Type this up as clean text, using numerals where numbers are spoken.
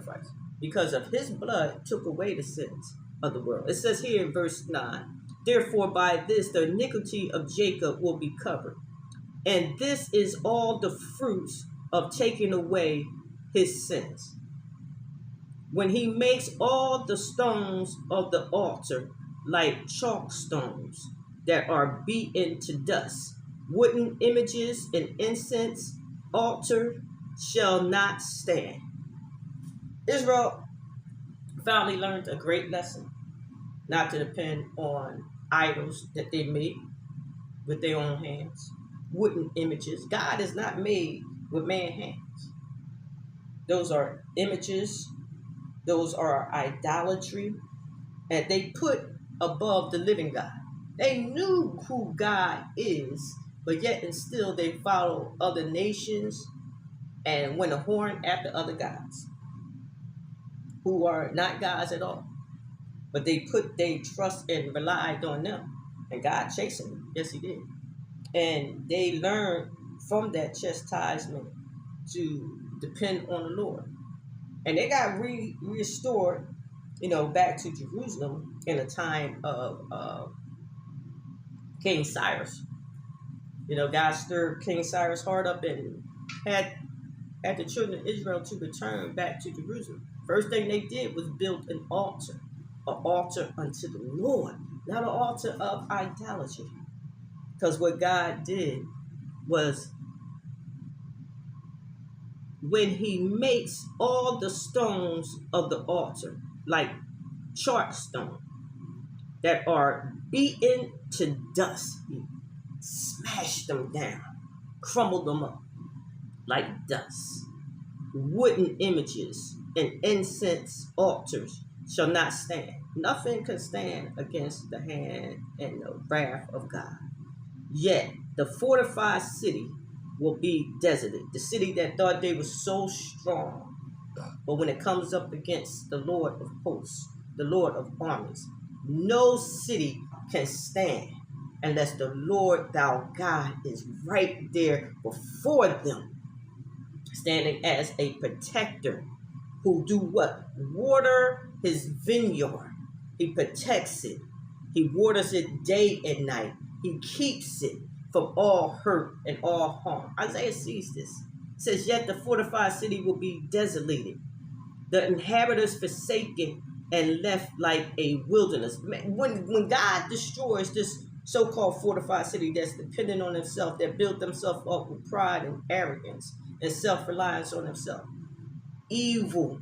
sacrifice, because of his blood took away the sins of the world. It says here in verse 9, therefore by this the iniquity of Jacob will be covered, and this is all the fruits of taking away his sins. When he makes all the stones of the altar like chalk stones that are beaten to dust, wooden images and incense altar shall not stand. Israel finally learned a great lesson, not to depend on idols that they made with their own hands, wooden images. God is not made with man's hands. Those are images, those are idolatry, and they put above the living God. They knew who God is, but yet and still they follow other nations and went a horn after other gods who are not gods at all. But they put their trust and relied on them. And God chastened them. Yes, he did. And they learned from that chastisement to depend on the Lord. And they got restored, back to Jerusalem in a time of King Cyrus. God stirred King Cyrus' heart up and had the children of Israel to return back to Jerusalem. First thing they did was build an altar unto the Lord, not an altar of idolatry. Because what God did was, when he makes all the stones of the altar like chalk stone that are beaten to dust, he smashed them down, crumbled them up like dust. Wooden images and incense altars shall not stand. Nothing can stand against the hand and the wrath of God. Yet the fortified city will be desolate. The city that thought they were so strong, but when it comes up against the Lord of hosts, the Lord of armies, no city can stand unless the Lord thou God is right there before them, standing as a protector who do what? Water his vineyard. He protects it. He waters it day and night. He keeps it from all hurt and all harm. Isaiah sees this. It says, yet the fortified city will be desolated, the inhabitants forsaken and left like a wilderness. When God destroys this so-called fortified city that's dependent on himself, that built themselves up with pride and arrogance and self-reliance on himself, evil